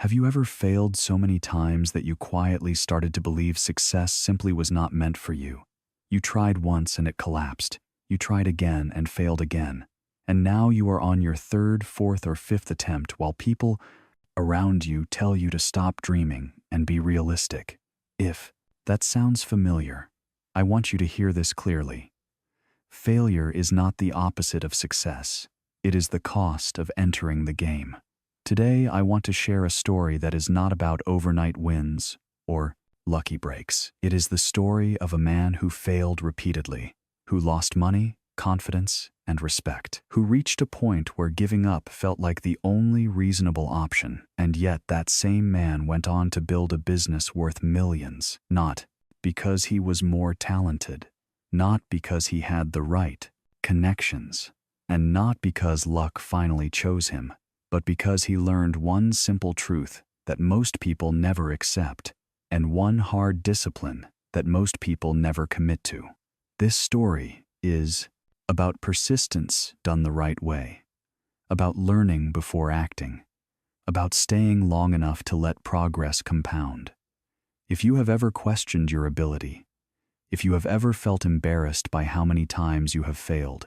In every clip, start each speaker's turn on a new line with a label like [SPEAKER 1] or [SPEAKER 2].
[SPEAKER 1] Have you ever failed so many times that you quietly started to believe success simply was not meant for you? You tried once and it collapsed. You tried again and failed again. And now you are on your third, fourth, or fifth attempt while people around you tell you to stop dreaming and be realistic. If that sounds familiar, I want you to hear this clearly. Failure is not the opposite of success. It is the cost of entering the game. Today, I want to share a story that is not about overnight wins or lucky breaks. It is the story of a man who failed repeatedly, who lost money, confidence, and respect, who reached a point where giving up felt like the only reasonable option, and yet that same man went on to build a business worth millions, not because he was more talented, not because he had the right connections, and not because luck finally chose him, but because he learned one simple truth that most people never accept, and one hard discipline that most people never commit to. This story is about persistence done the right way, about learning before acting, about staying long enough to let progress compound. If you have ever questioned your ability, if you have ever felt embarrassed by how many times you have failed,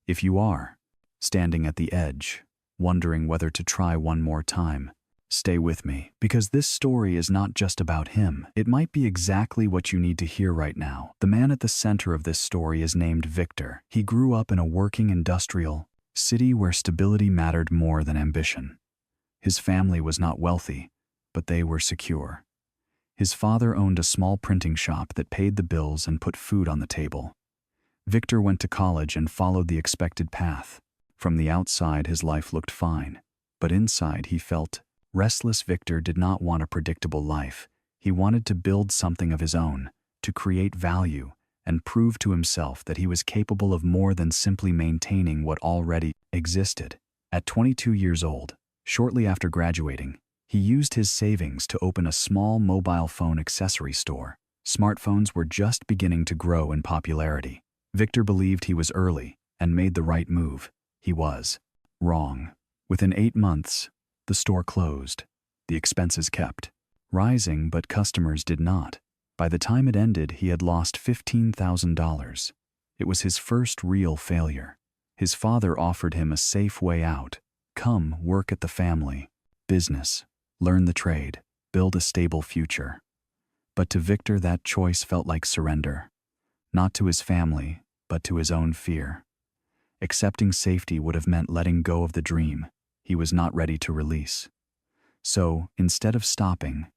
[SPEAKER 1] if you are standing at the edge, wondering whether to try one more time, stay with me, because this story is not just about him. It might be exactly what you need to hear right now. The man at the center of this story is named Victor. He grew up in a working industrial city where stability mattered more than ambition. His family was not wealthy, but they were secure. His father owned a small printing shop that paid the bills and put food on the table. Victor went to college and followed the expected path. From the outside, his life looked fine, but inside he felt restless. Victor did not want a predictable life. He wanted to build something of his own, to create value, and prove to himself that he was capable of more than simply maintaining what already existed. At 22 years old, shortly after graduating, he used his savings to open a small mobile phone accessory store. Smartphones were just beginning to grow in popularity. Victor believed he was early and made the right move. He was wrong. Within 8 months, the store closed. The expenses kept rising, but customers did not. By the time it ended, he had lost $15,000. It was his first real failure. His father offered him a safe way out. Come work at the family business, learn the trade, build a stable future. But to Victor, that choice felt like surrender. Not to his family, but to his own fear. Accepting safety would have meant letting go of the dream he was not ready to release. So, instead of stopping,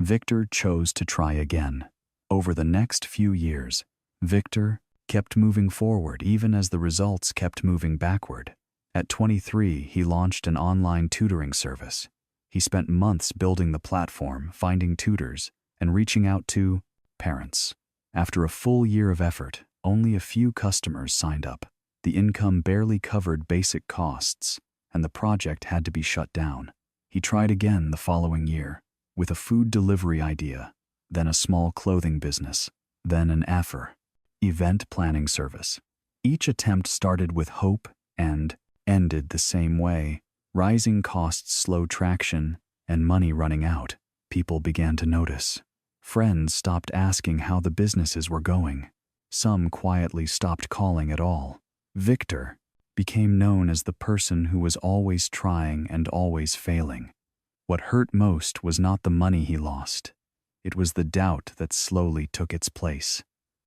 [SPEAKER 1] Victor chose to try again. Over the next few years, Victor kept moving forward even as the results kept moving backward. At 23, he launched an online tutoring service. He spent months building the platform, finding tutors, and reaching out to parents. After a full year of effort, only a few customers signed up. The income barely covered basic costs, and the project had to be shut down. He tried again the following year, with a food delivery idea, then a small clothing business, then an event planning service. Each attempt started with hope and ended the same way: rising costs, slow traction, and money running out. People began to notice. Friends stopped asking how the businesses were going. Some quietly stopped calling at all. Victor became known as the person who was always trying and always failing. What hurt most was not the money he lost. It was the doubt that slowly took its place.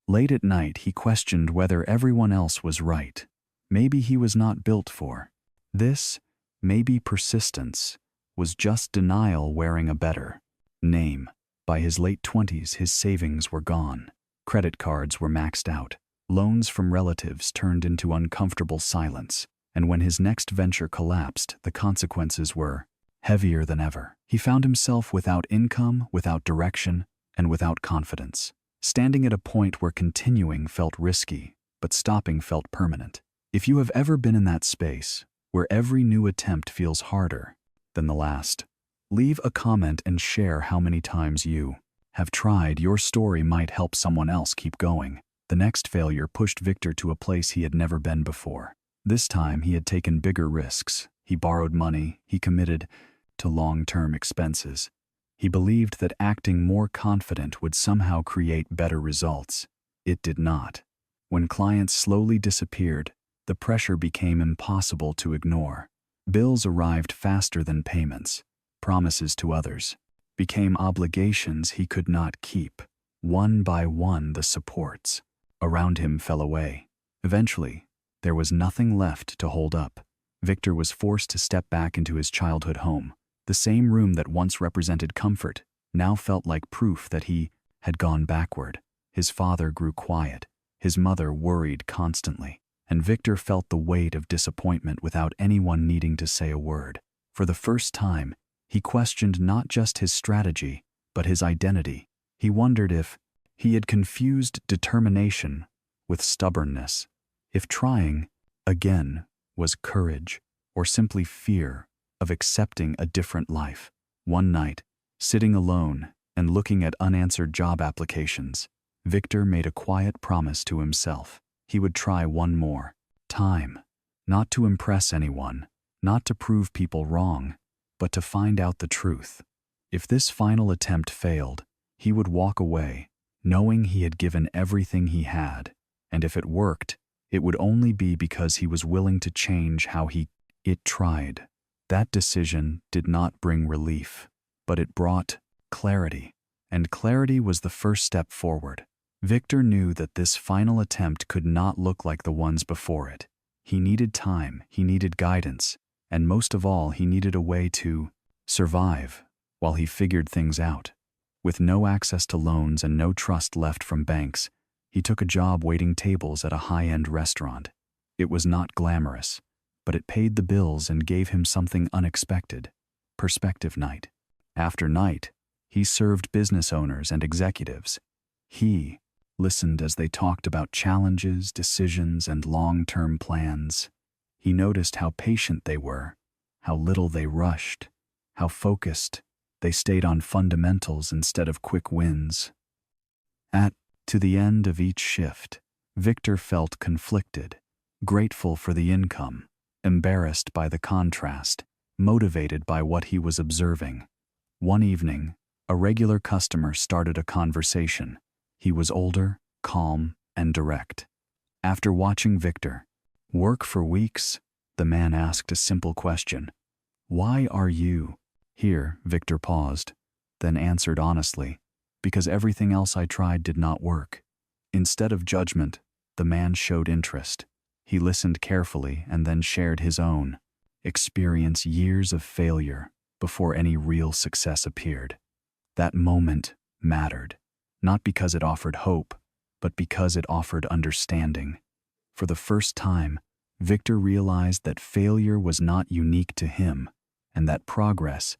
[SPEAKER 1] Late at night, he questioned whether everyone else was right. Maybe he was not built for this. Maybe persistence was just denial wearing a better name. By his late 20s, his savings were gone. Credit cards were maxed out. Loans from relatives turned into uncomfortable silence, and when his next venture collapsed, the consequences were heavier than ever. He found himself without income, without direction, and without confidence, standing at a point where continuing felt risky, but stopping felt permanent. If you have ever been in that space, where every new attempt feels harder than the last, leave a comment and share how many times you have tried. Your story might help someone else keep going. The next failure pushed Victor to a place he had never been before. This time he had taken bigger risks. He borrowed money, he committed to long-term expenses. He believed that acting more confident would somehow create better results. It did not. When clients slowly disappeared, the pressure became impossible to ignore. Bills arrived faster than payments. Promises to others became obligations he could not keep. One by one, the supports around him fell away. Eventually, there was nothing left to hold up. Victor was forced to step back into his childhood home. The same room that once represented comfort now felt like proof that he had gone backward. His father grew quiet. His mother worried constantly, and Victor felt the weight of disappointment without anyone needing to say a word. For the first time, he questioned not just his strategy, but his identity. He wondered if he had confused determination with stubbornness, if trying again was courage or simply fear of accepting a different life. One night, sitting alone and looking at unanswered job applications, Victor made a quiet promise to himself. He would try one more time, not to impress anyone, not to prove people wrong, but to find out the truth. If this final attempt failed, he would walk away, knowing he had given everything he had, and if it worked, it would only be because he was willing to change how it tried. That decision did not bring relief, but it brought clarity, and clarity was the first step forward. Victor knew that this final attempt could not look like the ones before it. He needed time, he needed guidance, and most of all, he needed a way to survive while he figured things out. With no access to loans and no trust left from banks, he took a job waiting tables at a high-end restaurant. It was not glamorous, but it paid the bills and gave him something unexpected: perspective night. After night, he served business owners and executives. He listened as they talked about challenges, decisions, and long-term plans. He noticed how patient they were, how little they rushed, how focused they stayed on fundamentals instead of quick wins. To the end of each shift, Victor felt conflicted, grateful for the income, embarrassed by the contrast, motivated by what he was observing. One evening, a regular customer started a conversation. He was older, calm, and direct. After watching Victor work for weeks, the man asked a simple question: "Why are you here?" Victor paused, then answered honestly, "Because everything else I tried did not work." Instead of judgment, the man showed interest. He listened carefully and then shared his own experience, years of failure before any real success appeared. That moment mattered, not because it offered hope, but because it offered understanding. For the first time, Victor realized that failure was not unique to him, and that progress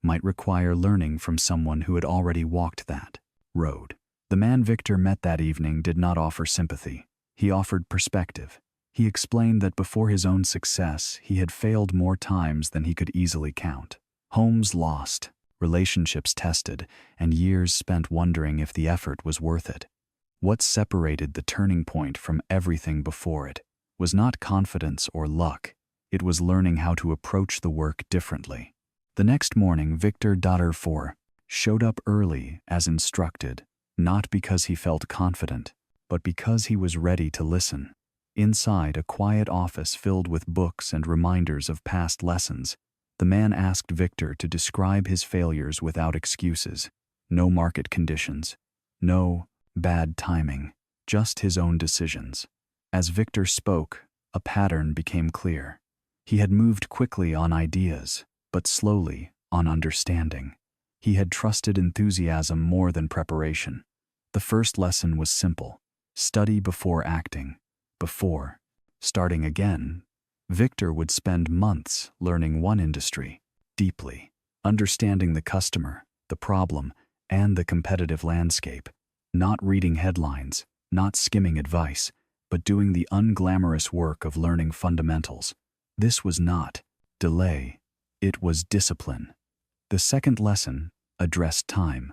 [SPEAKER 1] might require learning from someone who had already walked that road. The man Victor met that evening did not offer sympathy. He offered perspective. He explained that before his own success, he had failed more times than he could easily count. Homes lost, relationships tested, and years spent wondering if the effort was worth it. What separated the turning point from everything before it was not confidence or luck. It was learning how to approach the work differently. The next morning, Victor Daughter showed up early as instructed, not because he felt confident, but because he was ready to listen. Inside a quiet office filled with books and reminders of past lessons, the man asked Victor to describe his failures without excuses. No market conditions, no bad timing, just his own decisions. As Victor spoke, a pattern became clear. He had moved quickly on ideas, but slowly on understanding. He had trusted enthusiasm more than preparation. The first lesson was simple: study before acting. Before starting again, Victor would spend months learning one industry deeply, understanding the customer, the problem, and the competitive landscape, not reading headlines, not skimming advice, but doing the unglamorous work of learning fundamentals. This was not delay, it was discipline. The second lesson addressed time.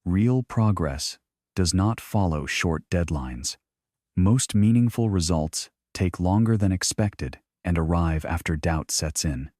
[SPEAKER 1] Real progress does not follow short deadlines. Most meaningful results take longer than expected and arrive after doubt sets in.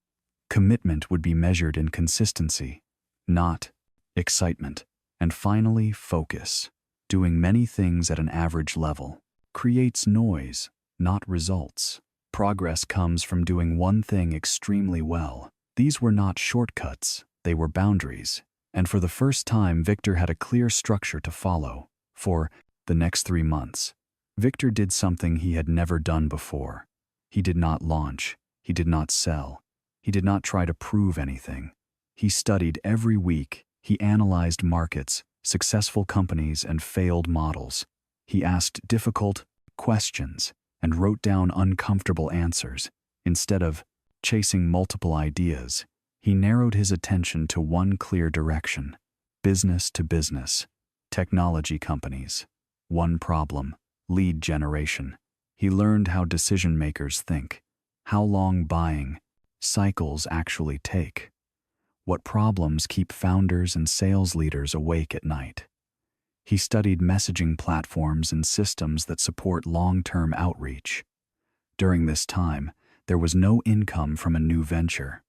[SPEAKER 1] Commitment would be measured in consistency, not excitement. And finally, focus. Doing many things at an average level creates noise, not results. Progress comes from doing one thing extremely well. These were not shortcuts, they were boundaries. And for the first time, Victor had a clear structure to follow. For the next 3 months, Victor did something he had never done before. He did not launch, he did not sell, he did not try to prove anything. He studied every week, he analyzed markets, successful companies, and failed models. He asked difficult questions and wrote down uncomfortable answers. Instead of chasing multiple ideas, he narrowed his attention to one clear direction: business to business, technology companies. One problem: lead generation. He learned how decision makers think, how long buying cycles actually take, what problems keep founders and sales leaders awake at night. He studied messaging platforms and systems that support long-term outreach. During this time, there was no income from a new venture,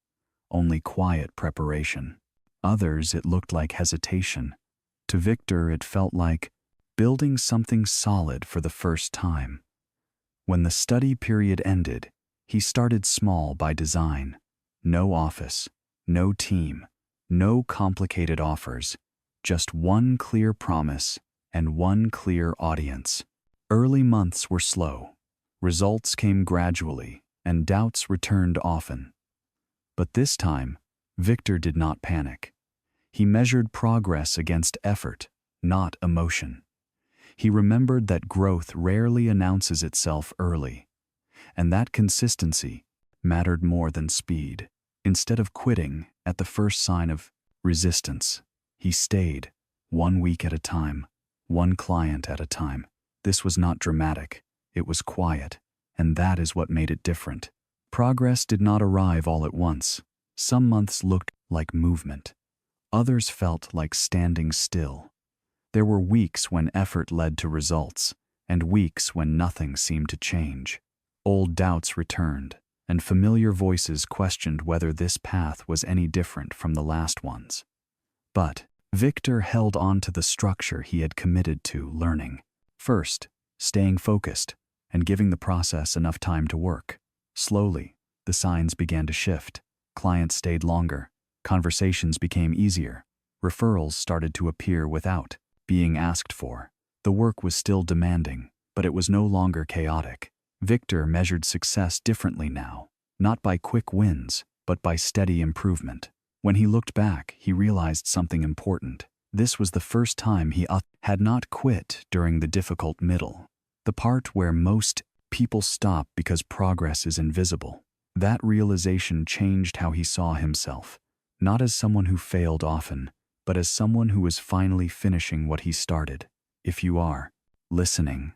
[SPEAKER 1] only quiet preparation. Others, it looked like hesitation. To Victor, it felt like building something solid for the first time. When the study period ended, he started small by design. No office, no team, no complicated offers, just one clear promise and one clear audience. Early months were slow. Results came gradually, and doubts returned often. But this time, Victor did not panic. He measured progress against effort, not emotion. He remembered that growth rarely announces itself early, and that consistency mattered more than speed. Instead of quitting at the first sign of resistance, he stayed, 1 week at a time, one client at a time. This was not dramatic, it was quiet, and that is what made it different. Progress did not arrive all at once. Some months looked like movement. Others felt like standing still. There were weeks when effort led to results, and weeks when nothing seemed to change. Old doubts returned, and familiar voices questioned whether this path was any different from the last ones. But Victor held on to the structure he had committed to learning. First, staying focused and giving the process enough time to work. Slowly, the signs began to shift. Clients stayed longer. Conversations became easier. Referrals started to appear without being asked for. The work was still demanding, but it was no longer chaotic. Victor measured success differently now, not by quick wins, but by steady improvement. When he looked back, he realized something important. This was the first time he had not quit during the difficult middle, the part where most people stop because progress is invisible. That realization changed how he saw himself, not as someone who failed often, but as someone who was finally finishing what he started. If you are listening,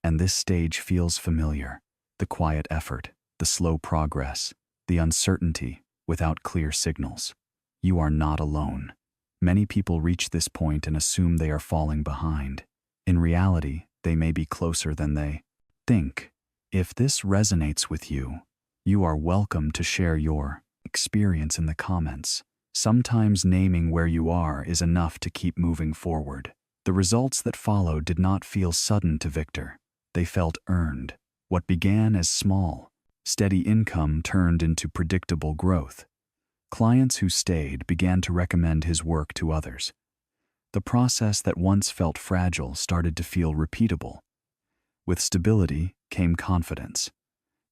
[SPEAKER 1] and this stage feels familiar, the quiet effort, the slow progress, the uncertainty without clear signals, you are not alone. Many people reach this point and assume they are falling behind. In reality, they may be closer than they think. If this resonates with you, you are welcome to share your experience in the comments. Sometimes naming where you are is enough to keep moving forward. The results that followed did not feel sudden to Victor. They felt earned. What began as small, steady income turned into predictable growth. Clients who stayed began to recommend his work to others. The process that once felt fragile started to feel repeatable. With stability came confidence.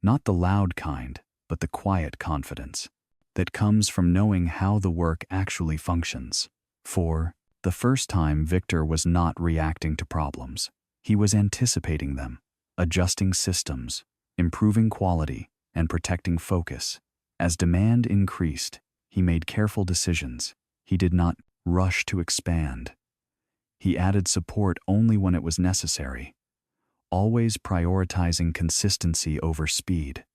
[SPEAKER 1] Not the loud kind, but the quiet confidence that comes from knowing how the work actually functions. For the first time, Victor was not reacting to problems. He was anticipating them, adjusting systems, improving quality, and protecting focus. As demand increased, he made careful decisions. He did not rush to expand. He added support only when it was necessary, always prioritizing consistency over speed.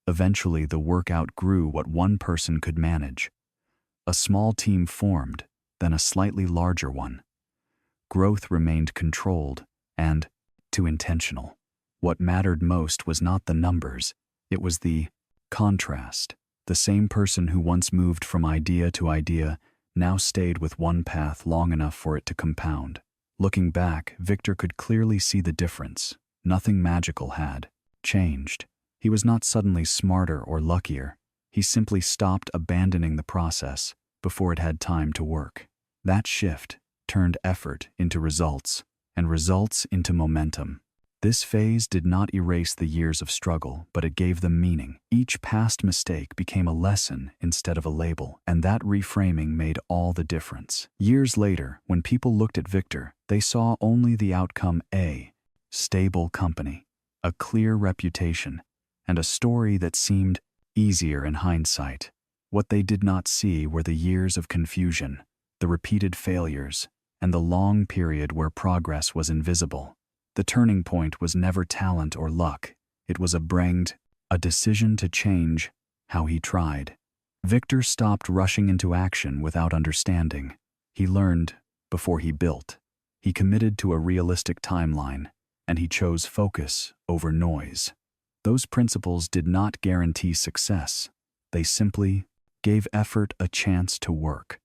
[SPEAKER 1] Eventually, the work outgrew what one person could manage. A small team formed, then a slightly larger one. Growth remained controlled and too intentional. What mattered most was not the numbers, it was the contrast. The same person who once moved from idea to idea now stayed with one path long enough for it to compound. Looking back, Victor could clearly see the difference. Nothing magical had changed. He was not suddenly smarter or luckier. He simply stopped abandoning the process before it had time to work. That shift turned effort into results, and results into momentum. This phase did not erase the years of struggle, but it gave them meaning. Each past mistake became a lesson instead of a label, and that reframing made all the difference. Years later, when people looked at Victor, they saw only the outcome: a stable company, a clear reputation, and a story that seemed easier in hindsight. What they did not see were the years of confusion, the repeated failures, and the long period where progress was invisible. The turning point was never talent or luck. It was a decision to change how he tried. Victor stopped rushing into action without understanding. He learned before he built. He committed to a realistic timeline, and he chose focus over noise. Those principles did not guarantee success. They simply gave effort a chance to work.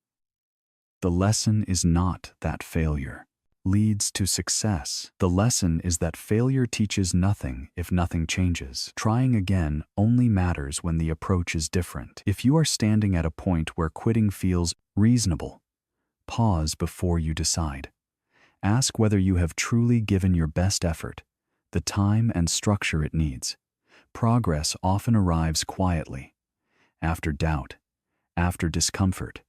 [SPEAKER 1] The lesson is not that failure leads to success. The lesson is that failure teaches nothing if nothing changes. Trying again only matters when the approach is different. If you are standing at a point where quitting feels reasonable, pause before you decide. Ask whether you have truly given your best effort, the time and structure it needs. Progress often arrives quietly, after doubt, after discomfort,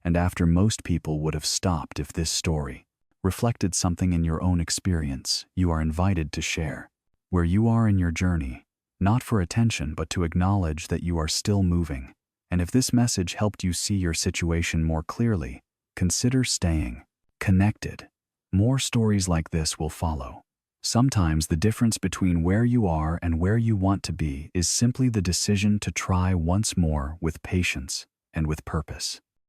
[SPEAKER 1] and after most people would have stopped. If this story reflected something in your own experience, you are invited to share where you are in your journey, not for attention but to acknowledge that you are still moving. And if this message helped you see your situation more clearly, consider staying connected. More stories like this will follow. Sometimes the difference between where you are and where you want to be is simply the decision to try once more with patience and with purpose.